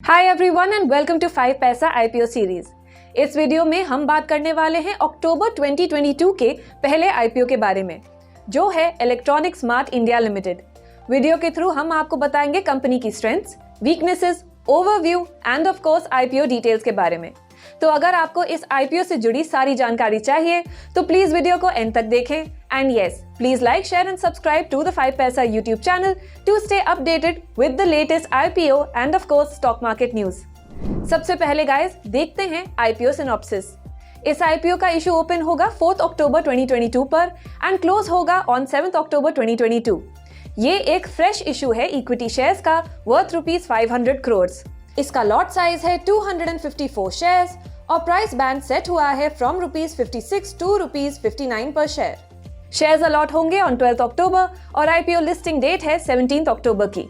Hi everyone and welcome to 5 paisa IPO series. इस video में हम बात करने वाले हैं अक्टूबर 2022 के पहले आईपीओ के बारे में, जो है electronic smart India limited. Video के थ्रू हम आपको बताएंगे कंपनी की strengths, weaknesses, overview and of course IPO details के बारे में। तो अगर आपको इस आईपीओ से जुड़ी सारी जानकारी चाहिए तो प्लीज वीडियो को एंड तक देखें। And yes, please like, share and subscribe to the 5 paisa YouTube channel to stay updated with the latest IPO and of course stock market news. सबसे पहले गाइस देखते हैं आईपीओ सिनॉप्सिस। इस आईपीओ का issue open होगा 4 October 2022 पर and close होगा on 7 October 2022। ये एक फ्रेश इशू है इक्विटी शेयर्स का वर्थ ₹500 करोड़। इसका लॉट साइज है 254 शेयर्स और प्राइस बैंड सेट हुआ है फ्रॉम ₹56 टू ₹59 पर शेयर। शेयर्स अलॉट होंगे ऑन 12 अक्टूबर और आईपीओ लिस्टिंग डेट है 17 अक्टूबर की।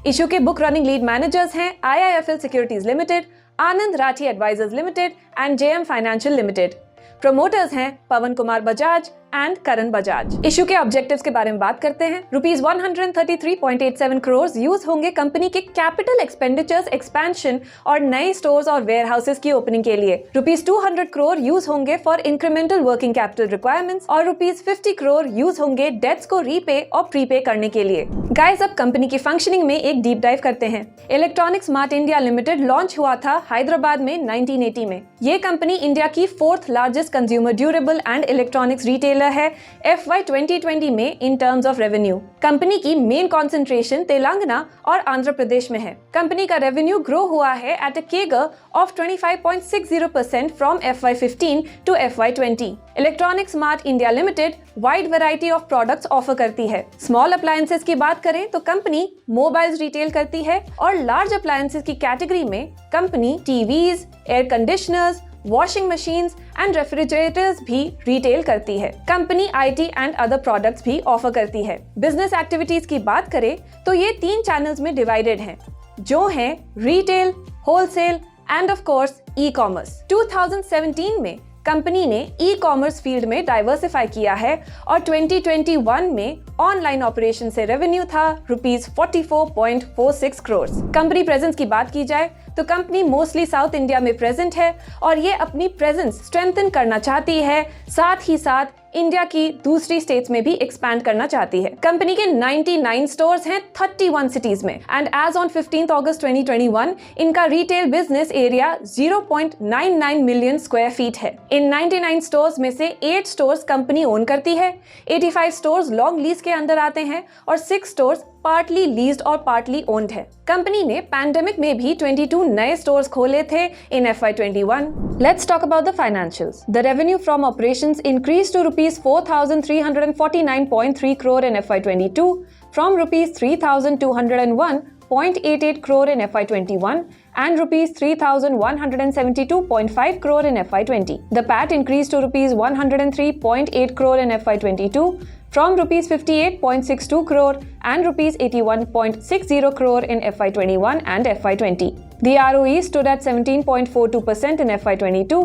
इशू के बुक रनिंग लीड मैनेजर्स हैं IIFL securities limited, Anand Rathi advisors limited and JM financial limited. Promoters हैं पवन कुमार बजाज एंड करण बजाज। इशू के ऑब्जेक्टिव्स के बारे में बात करते हैं। ₹133.87 करोड़ यूज होंगे कंपनी के कैपिटल एक्सपेंडिचर्स एक्सपेंशन और नए स्टोर्स और वेयर हाउसेस की ओपनिंग के लिए। ₹200 करोड़ यूज होंगे for incremental working capital requirements और ₹50 करोड़ यूज होंगे डेट्स को रीपे और प्रीपे करने के लिए। गाइस, अब कंपनी की फंक्शनिंग में एक डीप डाइव करते हैं। Electronic smart India limited launch हुआ था हैदराबाद में 1980 में। ये कंपनी इंडिया की 4th largest consumer durable and electronics retailer है FY 2020 में in terms of revenue. Company की मेन कंसंट्रेशन तेलंगाना और आंध्र प्रदेश में है। कंपनी का रेवेन्यू ग्रो हुआ है at a CAGR of 25.60% from FY 15 to FY 20। Electronic smart India limited wide variety of products offer करती है। स्मॉल अप्लायंसेस की बात करें तो कंपनी मोबाइल्स रिटेल करती है और लार्ज अप्लायंसेस की कैटेगरी में company TVs, air conditioners, washing machines and refrigerators भी रिटेल करती है। Company IT and other products भी ऑफर करती है। बिजनेस एक्टिविटीज की बात करें तो ये 3 चैनल्स में डिवाइडेड हैं, जो हैं retail, wholesale and of course e-commerce. 2017 में कंपनी ने ई-कॉमर्स फील्ड में डाइवर्सिफाई किया है और 2021 में ऑनलाइन ऑपरेशन से रेवेन्यू था ₹44.46 करोड़। कंपनी प्रेजेंस की बात की जाए तो कंपनी मोस्टली साउथ इंडिया में प्रेजेंट है और ये अपनी प्रेजेंस स्ट्रेंथन करना चाहती है, साथ ही साथ इंडिया की दूसरी स्टेट्स में भी एक्सपैंड करना चाहती है। कंपनी के 99 स्टोर्स हैं 31 सिटीज में एंड एज ऑन 15 अगस्त 2021 इनका retail business area 0.99 million square feet है। इन 99 स्टोर्स में से 8 स्टोर्स कंपनी ओन करती है, 85 स्टोर्स लॉन्ग लीज के अंदर आते हैं और 6 स्टोर्स पार्टली लीज्ड और पार्टली ओन्ड है। कंपनी ने पैंडेमिक में भी 22 नए स्टोर्स खोले थे इन FY 21। Let's talk about the financials. The revenue from operations increased to ₹4,349.3 crore in FY 22 from ₹3,201.88 crore in FY 21 and ₹3,172.5 crore in FY 20. The PAT increased to ₹103.8 crore in FY 22 from ₹58.62 crore and ₹81.60 crore in FY 21 and FY 20. The ROE stood at 17.42% in FY 22,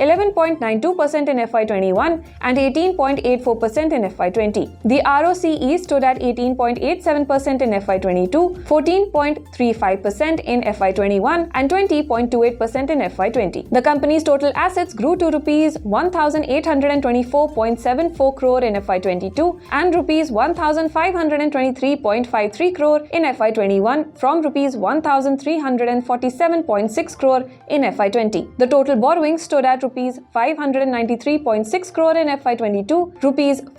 11.92% in FY 21 and 18.84% in FY 20. The ROCE stood at 18.87% in FY 22, 14.35% in FY 21 and 20.28% in FY 20. The company's total assets grew to ₹1,824.74 crore in FY 22 and ₹1,523.53 crore in FY 21 from ₹1,347.6 crore in FY 20. The total borrowings stood at ₹593.6 crore in FY 22,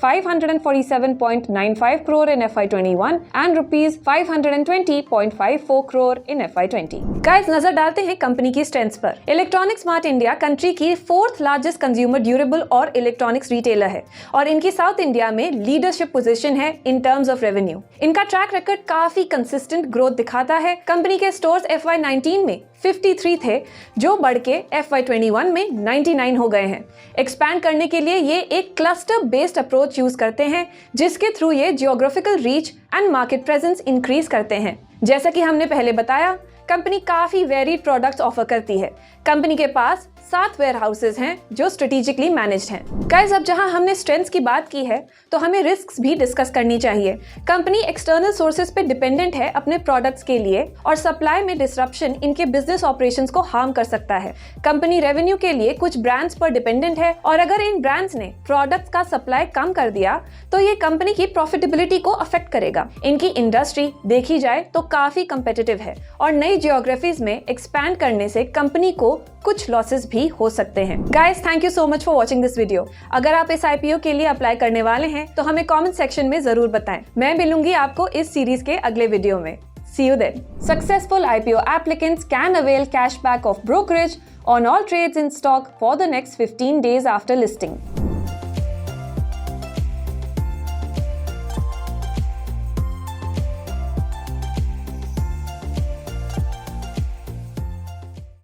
₹547.95 crore in FY 21 and ₹520.54 crore in FY 20. Guys, नजर डालते हैं company की strengths पर। Electronic smart India country की 4th largest consumer durable और electronics retailer है और इनकी साउथ इंडिया में लीडरशिप पोजीशन है इन टर्म्स ऑफ रेवेन्यू। इनका ट्रैक रिकॉर्ड काफी कंसिस्टेंट ग्रोथ दिखाता है। कंपनी के स्टोर्स FY 19 में 53 थे, जो बढ़ के FY 21 में 99 हो गए हैं। एक्सपैंड करने के लिए ये एक क्लस्टर बेस्ड अप्रोच यूज करते हैं, जिसके थ्रू ये geographical reach and market presence increase करते हैं। जैसा कि हमने पहले बताया, कंपनी काफी वेरिड प्रोडक्ट्स ऑफर करती है। कंपनी के पास 7 वेयर हाउसेज हैं जो स्ट्रेटेजिकली मैनेज्ड हैं। गाइस, अब जहां हमने स्ट्रेंथ्स की बात की है तो हमें रिस्क्स भी डिस्कस करनी चाहिए। कंपनी एक्सटर्नल सोर्सेज पे डिपेंडेंट है अपने प्रोडक्ट्स के लिए और सप्लाई में डिसरप्शन इनके बिजनेस ऑपरेशंस को हार्म कर सकता है। कंपनी रेवेन्यू के लिए कुछ ब्रांड्स पर डिपेंडेंट है और अगर इन ब्रांड्स ने प्रोडक्ट्स का सप्लाई कम कर दिया तो ये कंपनी की प्रॉफिटेबिलिटी को अफेक्ट करेगा। इनकी इंडस्ट्री देखी जाए तो काफी कंपेटिटिव है और नई जियोग्राफीज में एक्सपैंड करने से कंपनी को कुछ लॉसेस भी हो सकते हैं। Guys, thank you so much for watching this video. अगर आप इस IPO के लिए अप्लाई करने वाले हैं तो हमें कमेंट सेक्शन में जरूर बताएं। मैं मिलूंगी आपको इस सीरीज के अगले वीडियो में। See you then. Successful IPO applicants can avail cashback of brokerage on all trades in stock for the next 15 days after listing.